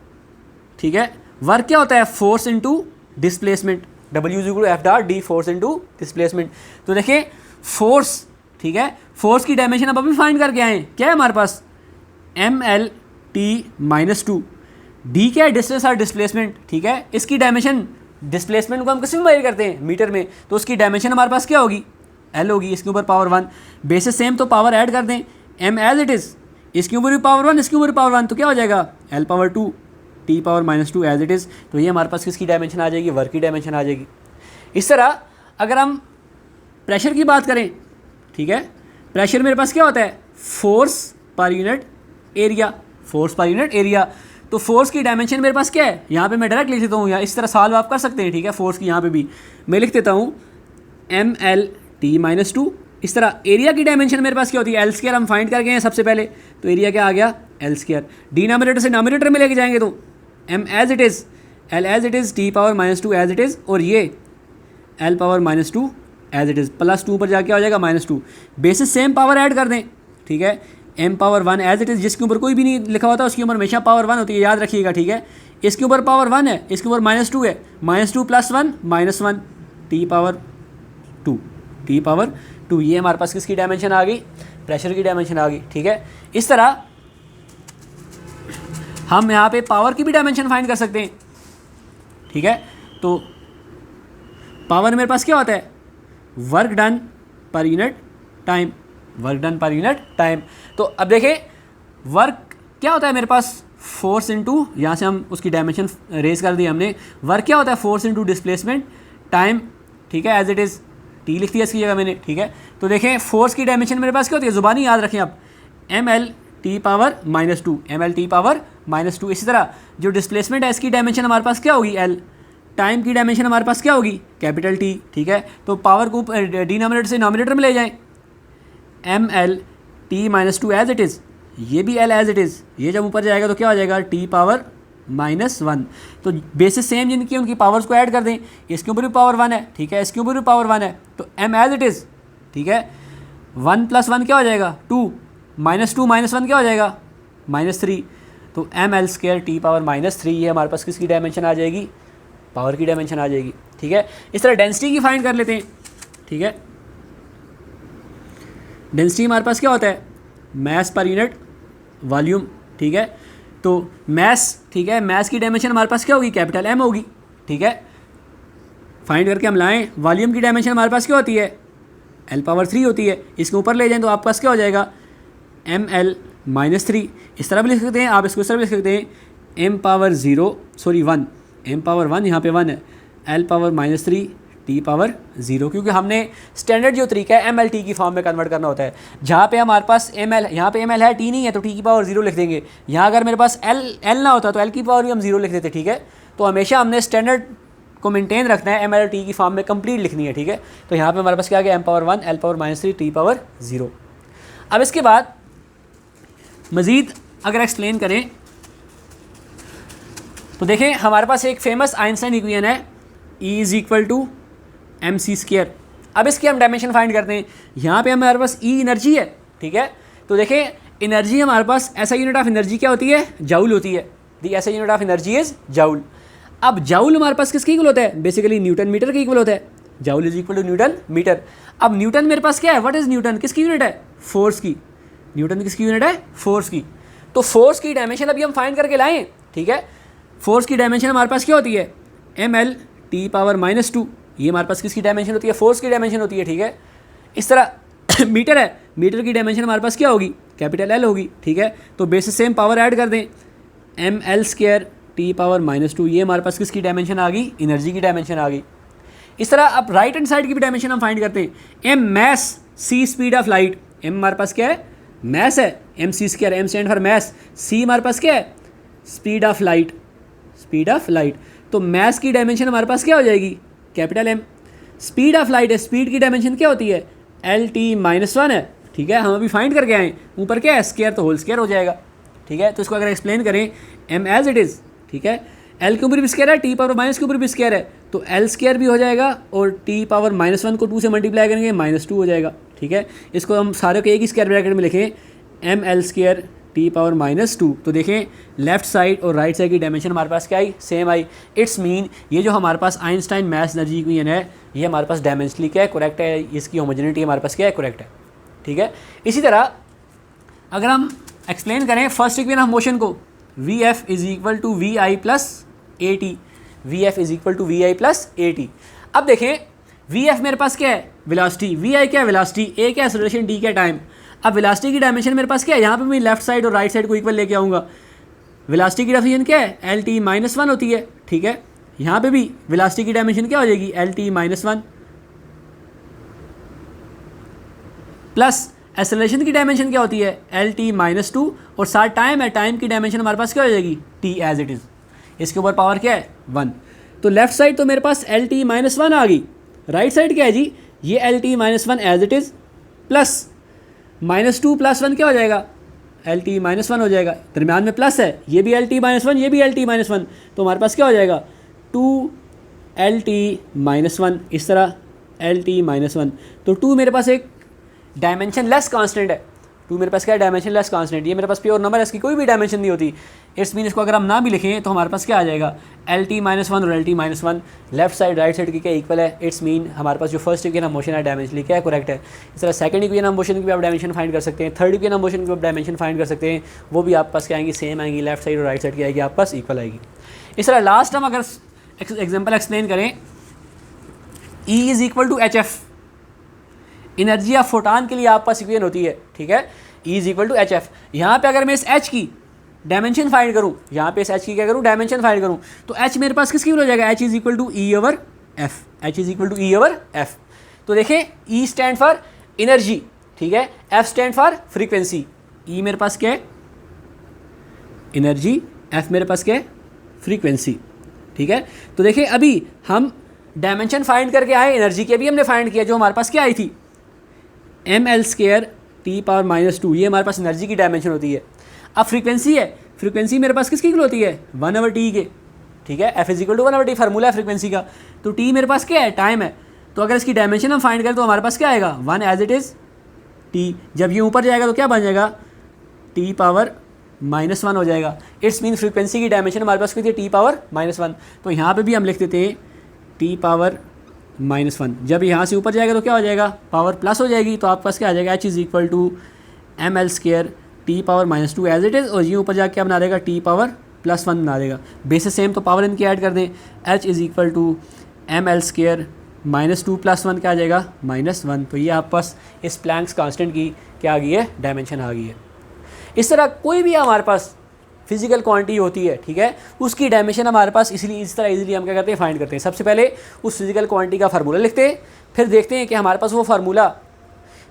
ठीक है, वर्क क्या होता है, force into displacement, W=F⋅D, force into displacement. तो देखिए फोर्स, ठीक है, फोर्स की डायमेंशन अब अभी फाइंड करके आए, क्या है हमारे पास, mLT-2। डी क्या है, डिस्टेंस और डिस्प्लेसमेंट। ठीक है, इसकी डायमेंशन, डिस्प्लेसमेंट को हम किस में मेजर करते हैं, मीटर में, तो उसकी डायमेंशन हमारे पास क्या होगी, एल होगी, इसके ऊपर पावर 1। बेसिस सेम तो पावर ऐड कर दें, एम एज इट इज़, इसके ऊपर भी पावर 1, इसके ऊपर भी पावर 1, तो क्या हो जाएगा, L power 2 T power -2 as it is. तो ये हमारे पास किसकी डायमेंशन आ जाएगी, वर्क की डायमेंशन आ जाएगी। इस तरह अगर हम प्रेशर की बात करें, ठीक है, प्रेशर मेरे पास क्या होता है, force per unit area, force per unit area. तो फोर्स की डायमेंशन मेरे पास क्या है, यहाँ पे मैं डायरेक्ट लिख देता हूँ, या इस तरह सॉल्व आप कर सकते हैं। ठीक है, फोर्स की यहाँ पे भी मैं लिख देता हूँ mLT-2। इस तरह एरिया की डायमेंशन मेरे पास क्या होती है, L² हम फाइंड करके हैं सबसे पहले, तो एरिया क्या आ गया, L²। डिनोमिनेटर से नोमिनेटर में लेके जाएंगे तो m as it is, L as it is, T power -2 as it is, और ये L power -2 as it is, +2 पर जाके आ जाएगा -2। बेसिस सेम पावर ऐड कर दें। ठीक है, m power 1 as it is, जिसके ऊपर कोई भी नहीं लिखा होता उसके ऊपर हमेशा पावर 1 होती है, याद रखिएगा। ठीक है, इसके ऊपर पावर 1 है, इसके ऊपर -2 है, -2 + 1 -1, T पावर 2, T पावर 2। ये हमारे पास किसकी डायमेंशन आ गई, प्रेशर की डायमेंशन आ गई। ठीक है, इस तरह हम यहाँ पे पावर की भी डायमेंशन फाइंड कर सकते हैं। ठीक है, तो पावर मेरे पास क्या होता है, work done per unit time, work done per unit time. तो अब देखें वर्क क्या होता है मेरे पास, फोर्स इनटू, यहाँ से हम उसकी डायमेंशन रेज कर दी हमने। वर्क क्या होता है, फोर्स इनटू डिस्प्लेसमेंट टाइम। ठीक है, एज इट इज़, टी लिख दिया इसकी जगह मैंने। ठीक है, तो देखें फोर्स की डायमेंशन मेरे पास क्या होती है, ज़ुबानी याद रखें आप, mLT पावर -2, mLT पावर -2। इसी तरह जो डिस्प्लेसमेंट है इसकी डायमेंशन हमारे पास क्या होगी, L। टाइम की डायमेंशन हमारे पास क्या होगी, कैपिटल T। ठीक है, तो पावर को डिनोमिनेटर से नोमिनेटर में ले जाएं, mLT-2 एज इट इज़, ये भी L एज इट इज़, ये जब ऊपर जाएगा तो क्या हो जाएगा, T पावर -1। तो बेसिस सेम जिनकी उनकी पावर्स को ऐड कर दें, इसके ऊपर भी पावर 1 है। ठीक है, इसके ऊपर भी पावर 1 है, तो m एज इट इज़। ठीक है, 1 + 1 क्या हो जाएगा, 2, -2 - 1 क्या हो जाएगा, -3। तो mL² T पावर -3, ये हमारे पास किसकी डायमेंशन आ जाएगी, पावर की डायमेंशन आ जाएगी। ठीक है, इस तरह डेंसिटी की फाइंड कर लेते हैं। ठीक है, डेंसिटी हमारे पास क्या होता है, मैस पर यूनिट वॉल्यूम। ठीक है, तो मैस, ठीक है, मैस की डायमेंशन हमारे पास क्या होगी, कैपिटल M होगी। ठीक है, फाइंड करके हम लाएं, वॉल्यूम की डायमेंशन हमारे पास क्या होती है, L पावर 3 होती है। इसके ऊपर ले जाएं तो आपके पास क्या हो जाएगा, mL-3। इस तरह भी लिख सकते हैं आप, इसको इस तरह भी लिख सकते हैं, m पावर 1, m पावर 1, यहाँ पे 1 है, L पावर -3 T पावर 0, क्योंकि हमने स्टैंडर्ड जो तरीका है mLT की फॉर्म में कन्वर्ट करना होता है। जहाँ पे हमारे पास mL, यहाँ पे mL है, T नहीं है, तो T की पावर 0 लिख देंगे। यहाँ अगर मेरे पास L ना होता तो L की पावर भी हम 0 लिख देते। ठीक है, तो हमेशा हमने स्टैंडर्ड को मेंटेन रखना है, mLT की फॉर्म में कंप्लीट लिखनी है। ठीक है, तो यहाँ पे हमारे पास क्या आ गया, m power 1, L power -3 T power 0। अब इसके बाद मज़ीद अगर एक्सप्लेन करें तो देखें हमारे पास एक फेमस आइंस्टाइन इक्वेशन है, E = mc²। अब इसकी हम डायमेंशन फाइंड करते हैं। यहाँ पे हमारे पास E एनर्जी है। ठीक है, तो देखें एनर्जी हमारे पास, ऐसा यूनिट ऑफ एनर्जी क्या होती है, जाउल होती है। The SI unit of energy is joule. अब जाउल हमारे पास किसके इक्वल होता है, बेसिकली न्यूटन मीटर के इक्वल होता है। Joule is equal to newton metre. अब न्यूटन मेरे पास क्या है, व्हाट इज न्यूटन, किसकी यूनिट है, फोर्स की। न्यूटन किसकी यूनिट है, फोर्स की। तो फोर्स की डायमेंशन अभी हम फाइंड करके लाएं। ठीक है, फोर्स की डायमेंशन हमारे पास क्या होती है, mL T पावर -2। ये हमारे पास किसकी डायमेंशन होती है, फोर्स की डायमेंशन होती है। ठीक है, इस तरह मीटर है, मीटर की डायमेंशन हमारे पास क्या होगी, कैपिटल एल होगी, ठीक है। तो बेस से सेम पावर ऐड कर दें, M L square T power -2, ये हमारे पास किसकी डायमेंशन आ गई, एनर्जी की डायमेंशन आ गई। इस तरह अब राइट हैंड साइड की भी डायमेंशन हम फाइंड करते हैं, M mass C speed of light, M हमारे पास क्या है, मैस है, M C square, M stand for mass, C हमारे पास क्या है, speed of light, speed of light. तो मैस की डायमेंशन हमारे पास क्या हो जाएगी, capital M. Speed of light है, स्पीड की डायमेंशन क्या होती है, एल टी -1 है, ठीक है। हम अभी फाइंड करके आए, ऊपर क्या है स्क्वायर, तो होल स्क्वायर हो जाएगा, ठीक है। तो इसको अगर एक्सप्लेन करें, एम एज इट इज़, ठीक है, एल के ऊपर भी स्क्वायर है, टी पावर माइनस के ऊपर भी स्क्वायर है, तो एल स्क्वायर भी हो जाएगा और टी पावर -1 को 2 से मल्टीप्लाई करेंगे -2 हो जाएगा, ठीक है। इसको हम सारे को एक ही स्क्वायर ब्रैकेट में लिखें, M L square T power -2। तो देखें लेफ्ट साइड और राइट साइड की डायमेंशन हमारे पास क्या आई, सेम आई। इट्स मीन ये जो हमारे पास आइंस्टाइन मैथ्स एनर्जी इक्वेशन है, ये हमारे पास डायमेंशनली क्या है, करेक्ट है, इसकी होमोजेनिटी हमारे पास क्या है, करेक्ट है, ठीक है। इसी तरह अगर हम एक्सप्लेन करें फर्स्ट इक्वेशन ऑफ मोशन को, V F is equal to V I plus A T, V F is equal to V I plus A T. अब देखें वी एफ मेरे पास क्या है, वेलोसिटी, वी आई क्या है, वेलोसिटी, ए क्या है, एक्सेलरेशन, टी क्या है, टाइम। अब वेलोसिटी की डायमेंशन मेरे पास क्या है, यहाँ पे मैं लेफ्ट साइड और राइट साइड को इक्वल लेके आऊँगा। वेलोसिटी की डायमेंशन क्या है, एल टी -1 होती है, ठीक है। यहाँ पे भी वेलोसिटी की डायमेंशन क्या हो जाएगी, एल टी -1 प्लस एक्सेलरेशन की डायमेंशन क्या होती है, एल टी -2 और साथ टाइम है, टाइम की डायमेंशन हमारे पास क्या हो जाएगी, टी एज इट इज़, इसके ऊपर पावर क्या है 1। तो लेफ्ट साइड तो मेरे पास एल टी -1 आ गई, राइट साइड क्या है जी, ये L T -1 as it is plus -2 + 1 क्या हो जाएगा, एल टी -1 हो जाएगा, दरम्यान में प्लस है, ये भी एल टी -1, ये भी एल टी -1, तो हमारे पास क्या हो जाएगा 2 एल टी -1, इस तरह एल टी -1। तो 2 मेरे पास एक डायमेंशन लेस कांस्टेंट है, 2 मेरे पास क्या है, डायमेंशन लेस कांस्टेंट, ये मेरे पास प्योर नंबर है, इसकी कोई भी डायमेंशन नहीं होती। इट्स मीन इसको अगर हम ना भी लिखें तो हमारे पास क्या आ जाएगा, एल टी -1 और L T -1 left side right side की क्या इक्वल है। इट्स मीन हमारे पास जो फर्स्ट इक्वेशन ऑफ मोशन है डायमेंशनली क्या है, करेक्ट है। इस तरह सेकंड इक्वेशन ऑफ मोशन की भी आप डायमेंशन फाइंड कर सकते हैं, थर्ड इक्वेशन ऑफ मोशन की आप डायमेंशन फाइंड कर सकते हैं, वो भी आप पास क्या आएंगी, सेम आएंगी, लेफ्ट साइड और राइट साइड की आएगी आप पास इक्वल आएगी। इस तरह लास्ट हम अगर एग्जाम्पल एक्सप्लेन करें, E is equal to H F, energy of photon के लिए आप पास इक्वेशन होती है, ठीक है, E is equal to H F. यहाँ पे अगर मैं इस H की डायमेंशन फाइंड करूँ, यहाँ पे इस H की क्या करूँ, डायमेंशन फाइंड करूँ, तो H मेरे पास किसकी हो जाएगा, H is equal to E over F, H is equal to E over F। तो देखें E स्टैंड फॉर एनर्जी, ठीक है, F stand for frequency. E मेरे पास क्या है, एनर्जी, F मेरे पास क्या है, फ्रीक्वेंसी, ठीक है। तो देखिए अभी हम डायमेंशन फाइंड करके आए, एनर्जी की अभी हमने फाइंड किया, जो हमारे पास क्या आई थी, M L square T power -2, ये हमारे पास एनर्जी की डायमेंशन होती है। अब फ्रीक्वेंसी है, फ्रीक्वेंसी मेरे पास किसकी इक्वल होती है, 1/t के, ठीक है, F is equal to 1/t formula है फ्रीक्वेंसी का। तो T मेरे पास क्या है, टाइम है, तो अगर इसकी डायमेंशन हम फाइंड करें तो हमारे पास क्या आएगा, 1 एज इट इज़ T। जब ये ऊपर जाएगा तो क्या बन जाएगा, T पावर -1 हो जाएगा। इट्स मीन फ्रीक्वेंसी की डायमेंशन हमारे पास कितनी है, T पावर -1। तो यहाँ पर भी हम लिख देते हैं T पावर -1। जब यहाँ से ऊपर जाएगा तो क्या हो जाएगा, पावर प्लस हो जाएगी, तो आपके पास क्या आ जाएगा, H is equal to M L square T power -2 as it is, और ये ऊपर जाके क्या बना देगा, T पावर +1 बना देगा। बेसिस सेम तो पावर इनकी ऐड कर दें, H is equal to M L square -2 + 1 क्या आ जाएगा, -1। तो ये आप पास इस प्लैंक्स कांस्टेंट की क्या आ गई है, डायमेंशन आ गई है। इस तरह कोई भी हमारे पास फिजिकल क्वांटिटी होती है, ठीक है, उसकी डायमेंशन हमारे पास इसलिए इस तरह इजीली हम क्या करते हैं, फाइंड करते हैं। सबसे पहले उस फिजिकल क्वांटिटी का फार्मूला लिखते हैं, फिर देखते हैं कि हमारे पास वो फार्मूला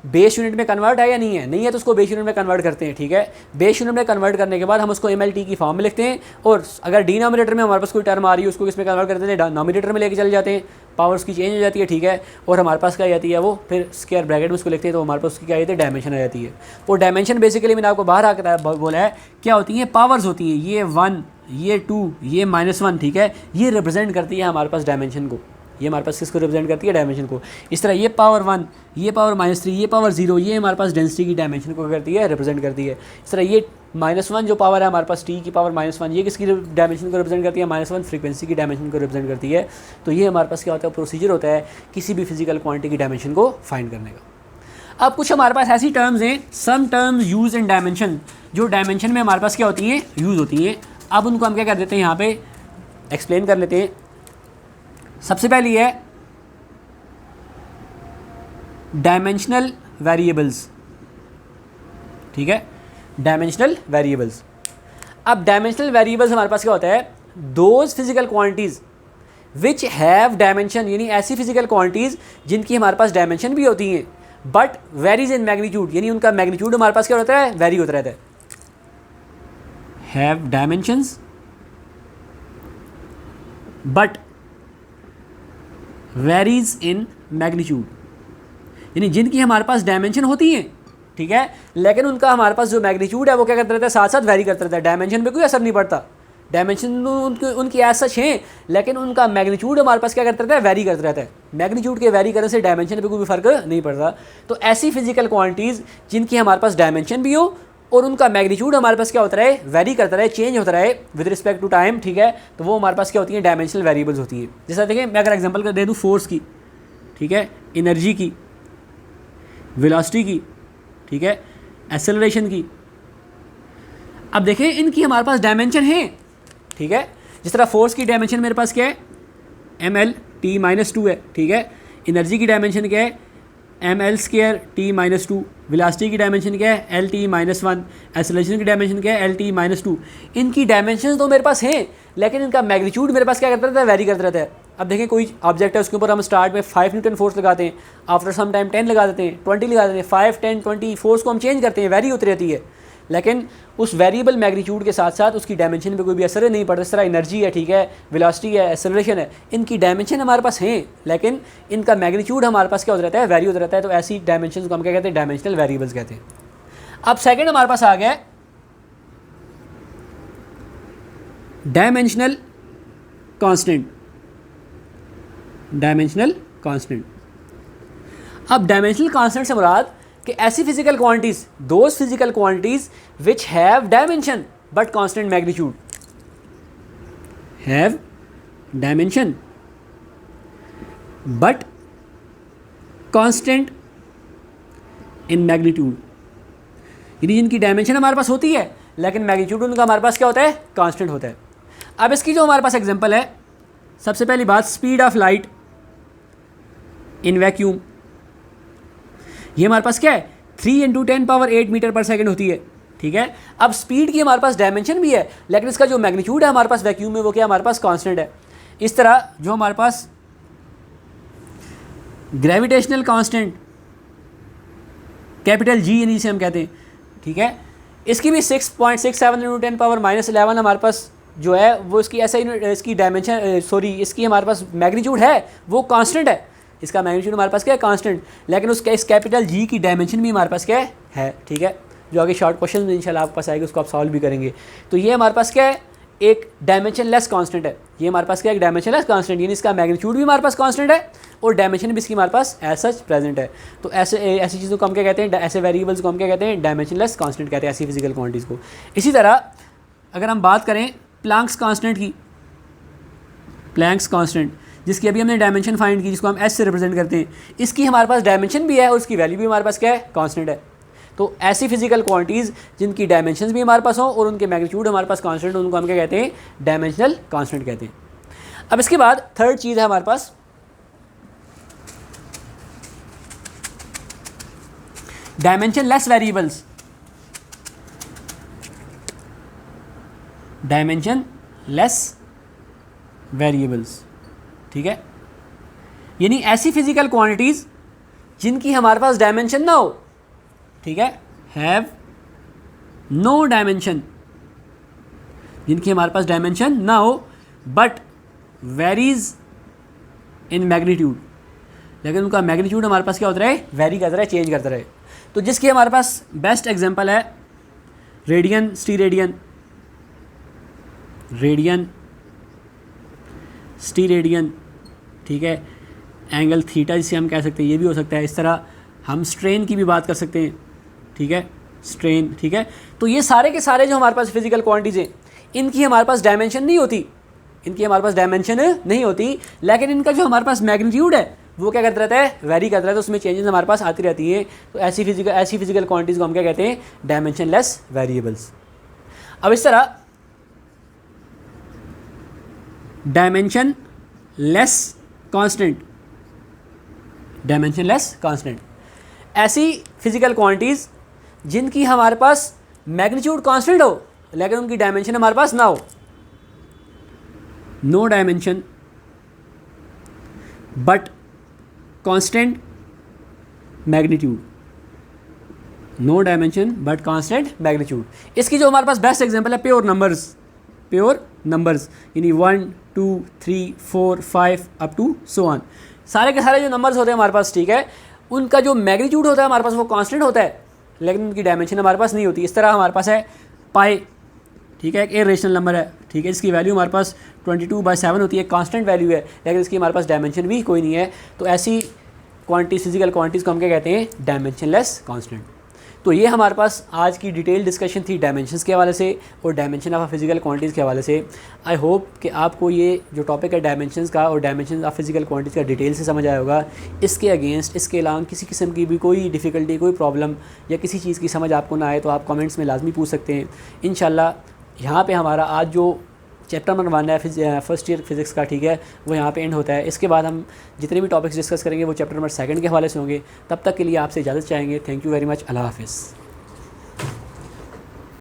बेस यूनिट में कन्वर्ट है या नहीं है, नहीं है तो उसको बेस यूनिट में कन्वर्ट करते हैं, ठीक है। बेस यूनिट में कन्वर्ट करने के बाद हम उसको MLT की फॉर्म में लिखते हैं, और अगर डिनोमिनेटर में हमारे पास कोई टर्म आ रही है उसको किसमें कन्वर्ट कर देते हैं, नोमिनेटर में लेके चले जाते हैं, पावर उसकी चेंज हो जाती है, ठीक है। और हमारे पास क्या आ जाती है, वो फिर स्क्वायर ब्रैकेट में उसको लिखते हैं, तो हमारे पास उसकी क्या आ जाती है, डायमेंशन आ जाती है। वो डायमेंशन बेसिकली मैंने आपको बाहर आकर बोला है क्या होती है, पावर्स होती हैं, ये 1, ये 2, ये -1, ठीक है, ये रिप्रेजेंट करती है हमारे पास डायमेंशन को, ये हमारे पास किसको रिप्रेजेंट करती है, डायमेंशन को। इस तरह ये पावर 1, ये पावर -3, ये पावर 0, ये हमारे पास डेंसिटी की डायमेंशन को करती है, रिप्रेजेंट करती है। इस तरह ये -1 जो पावर है हमारे पास, T की पावर -1, ये किसकी डायमेंशन को रिप्रेजेंट करती है, -1 फ्रीक्वेंसी की डायमेंशन को रिप्रेजेंट करती है। तो ये हमारे पास क्या होता है, प्रोसीजर होता है किसी भी फिजिकल क्वांटिटी की डायमेंशन को फाइंड करने का। अब कुछ हमारे पास ऐसी टर्म्स हैं, some terms use in dimension, जो डायमेंशन में हमारे पास क्या होती हैं, यूज़ होती हैं। अब उनको हम क्या कर देते हैं, यहाँ पे एक्सप्लेन कर लेते हैं। सबसे पहली है डायमेंशनल वेरिएबल्स, ठीक है, डायमेंशनल वेरिएबल्स। अब डायमेंशनल वेरिएबल्स हमारे पास क्या होता है, those physical quantities which have dimension, यानी ऐसी फिजिकल क्वांटिटीज़ जिनकी हमारे पास डायमेंशन भी होती हैं बट वेरीज इन मैग्नीट्यूड, यानी उनका मैग्नीट्यूड हमारे पास क्या होता है, वेरी होता रहता है। Have dimensions but varies in magnitude, यानी जिनकी हमारे पास डायमेंशन होती हैं, ठीक है, लेकिन उनका हमारे पास जो मैग्नीट्यूड है वो क्या करता रहता है, साथ साथ वेरी करता रहता है। डायमेंशन पे कोई असर नहीं पड़ता, डायमेंशन उनकी एज सच हैं, लेकिन उनका मैग्नीट्यूड हमारे पास क्या करता रहता है, वेरी करता रहता है। मैग्नीट्यूड के वेरी करने से डायमेंशन पे कोई भी फर्क नहीं पड़ता। तो ऐसी फिजिकल क्वांटिटीज़ जिनकी हमारे पास डायमेंशन भी हो और उनका मैग्नीट्यूड हमारे पास क्या होता है, वेरी करता रहे, चेंज होता रहे विद रिस्पेक्ट टू टाइम, ठीक है, तो वो हमारे पास क्या होती है, डायमेंशनल वेरिएबल्स होती है। जैसा देखिए मैं अगर एग्जांपल दे दूँ फोर्स की, ठीक है, एनर्जी की, वेलोसिटी की, ठीक है, एक्सेलरेशन की। अब देखें इनकी हमारे पास डायमेंशन है, ठीक है, जिस तरह फोर्स की डायमेंशन मेरे पास क्या है, ml(t-2) है, ठीक है, एनर्जी की डायमेंशन क्या है, ml2t-2, वेलोसिटी की डायमेंशन क्या है, lt-1, एक्सेलरेशन की डायमेंशन क्या है, lt-2। इनकी डायमेंशन तो मेरे पास हैं, लेकिन इनका मैग्नीट्यूड मेरे पास क्या करता रहता है, वेरी करता रहता है। अब देखें कोई ऑब्जेक्ट है, उसके ऊपर हम स्टार्ट में 5 न्यूटन फोर्स लगाते हैं, आफ्टर सम टाइम 10 लगा देते हैं, 20 लगा देते हैं, 5, 10, 20 फोर्स को हम चेंज करते हैं, वेरी होती रहती है, लेकिन उस वेरिएबल मैग्नीट्यूड के साथ साथ उसकी डायमेंशन पे कोई भी असर नहीं पड़ता। इस तरह एनर्जी है, ठीक है, वेलोसिटी है, एक्सेलरेशन है, इनकी डायमेंशन हमारे पास हैं, लेकिन इनका मैग्नीट्यूड हमारे पास क्या होता रहता है, वेरी होता रहता है। तो ऐसी डायमेंशन को हम क्या कहते हैं, डायमेंशनल वेरिएबल्स कहते हैं। अब सेकेंड हमारे पास आ गया डायमेंशनल कांस्टेंट, डायमेंशनल कांस्टेंट। अब डायमेंशनल कांस्टेंट से मुराद कि ऐसी physical quantities, those physical quantities which have dimension but constant magnitude, have dimension but constant in magnitude, यानी जिनकी डायमेंशन हमारे पास होती है लेकिन मैग्नीट्यूड उनका हमारे पास क्या होता है, कांस्टेंट होता है। अब इसकी जो हमारे पास एग्जांपल है, सबसे पहली बात speed of light in vacuum, ये हमारे पास क्या है, 3 × 10⁸ मीटर पर सेकंड होती है, ठीक है। अब स्पीड की हमारे पास डायमेंशन भी है, लेकिन इसका जो मैग्नीट्यूड है हमारे पास वैक्यूम में वो क्या हमारे पास कांस्टेंट है। इस तरह जो हमारे पास ग्रेविटेशनल कांस्टेंट कैपिटल जी यानी जिसे हम कहते हैं, ठीक है, इसकी भी 6.67 × 10⁻−11 हमारे पास जो है वो इसकी ऐसा इसकी डायमेंशन इसकी हमारे पास मैग्नीट्यूड है वो कांस्टेंट है, इसका मैग्नीट्यूड हमारे पास क्या है, कांस्टेंट, लेकिन उसका इस कैपिटल जी की डायमेंशन भी हमारे पास क्या है, ठीक है, जो आगे शॉर्ट क्वेश्चन इंशाल्लाह आपके पास आएगा उसको आप सॉल्व भी करेंगे। तो ये हमारे पास क्या है, एक डायमेंशन लेस कांस्टेंट है, ये हमारे पास क्या है, एक डायमेंशन लेस कांस्टेंट, यानी इसका मैग्नीट्यूड भी हमारे पास कांस्टेंट है और डायमेंशन भी इसकी हमारे पास एज सच प्रेजेंट है। तो ऐसी चीज़ों को हम क्या कहते हैं, ऐसे वेरिएबल्स को हम क्या कहते हैं, डायमेंशन लेस कांस्टेंट कहते हैं, ऐसी फिजिकल क्वांटिटीज़ को। इसी तरह अगर हम बात करें प्लैंक्स कांस्टेंट की, प्लैंक्स कांस्टेंट जिसकी अभी हमने डायमेंशन फाइंड की, जिसको हम एस से रिप्रेजेंट करते हैं, इसकी हमारे पास डायमेंशन भी है और उसकी वैल्यू भी हमारे पास क्या है, कांस्टेंट है। तो ऐसी फिजिकल क्वांटिटीज़ जिनकी डायमेंशंस भी हमारे पास हों और उनके मैग्नीट्यूड हमारे पास कांस्टेंट, उनको हम क्या कहते हैं, डायमेंशनल कांस्टेंट कहते हैं। अब इसके बाद थर्ड चीज़ है हमारे पास dimensionless variables, dimensionless variables, ठीक है, यानी ऐसी फिजिकल क्वांटिटीज़ जिनकी हमारे पास डायमेंशन ना हो, ठीक है, हैव नो डायमेंशन, जिनकी हमारे पास डायमेंशन ना हो बट वेरीज इन मैग्नीट्यूड, लेकिन उनका मैग्नीट्यूड हमारे पास क्या होता है, वेरी करता रहे, चेंज करता रहे। तो जिसकी हमारे पास बेस्ट एग्जांपल है रेडियन, स्टीरेडियन, रेडियन, स्टीरेडियन, ठीक है, एंगल थीटा जिसे हम कह सकते हैं, ये भी हो सकता है। इस तरह हम स्ट्रेन की भी बात कर सकते हैं, ठीक है, स्ट्रेन, ठीक है। तो ये सारे के सारे जो हमारे पास फिजिकल क्वांटिटीज़ हैं, इनकी हमारे पास डायमेंशन नहीं होती, इनकी हमारे पास डायमेंशन नहीं होती, लेकिन इनका जो हमारे पास मैग्नीट्यूड है वो क्या करता रहता है, वेरी करता रहता है, तो उसमें चेंजेस हमारे पास आती रहती हैं। तो ऐसी फिजिकल क्वांटिटीज़ को हम क्या कहते हैं, डायमेंशन लेस वेरिएबल्स। अब इस तरह dimension less constant, dimension less constant, ऐसी फिजिकल क्वांटिटीज़ जिनकी हमारे पास मैग्नीट्यूड कांस्टेंट हो लेकिन उनकी डायमेंशन हमारे पास ना हो, no dimension but constant magnitude, no dimension but constant magnitude. इसकी जो हमारे पास बेस्ट एग्जांपल है प्योर नंबर्स यानी 1 2 3 4 5 अप टू सो ऑन। सारे के सारे जो नंबर्स होते हैं हमारे पास, ठीक है, उनका जो मैग्नीट्यूड होता है हमारे पास वो कांस्टेंट होता है लेकिन उनकी डायमेंशन हमारे पास नहीं होती। इस तरह हमारे पास है पाई, ठीक है, एक इरेशनल नंबर है, ठीक है, इसकी वैल्यू हमारे पास 22/7 होती है, कांस्टेंट वैल्यू है लेकिन इसकी हमारे पास डायमेंशन भी कोई नहीं है। तो ऐसी क्वांटिटी फिजिकल क्वांटिटीज़ को हम क्या कहते हैं, डायमेंशनलेस कांस्टेंट। तो ये हमारे पास आज की डिटेल डिस्कशन थी डायमेंशंस के हवाले से और डायमेंशन ऑफ फिजिकल क्वांटिटीज़ के हवाले से। आई होप कि आपको ये जो टॉपिक है डायमेंशंस का और डायमेंशन ऑफ फिजिकल क्वांटिटीज़ का डिटेल से समझ आया होगा। इसके अगेंस्ट, इसके अलावा किसी किस्म की भी कोई डिफ़िकल्टी, कोई प्रॉब्लम या किसी चीज़ की समझ आपको ना आए तो आप कमेंट्स में लाजमी पूछ सकते हैं। इंशाल्लाह यहाँ पे हमारा आज जो चैप्टर नंबर 1 है फर्स्ट ईयर फिज़िक्स का, ठीक है, वो यहाँ पे एंड होता है। इसके बाद हम जितने भी टॉपिक्स डिस्कस करेंगे वो चैप्टर नंबर 2 के हवाले से होंगे। तब तक के लिए आपसे इजाज़त चाहेंगे। Thank you very much. Allah हाफ़िज़।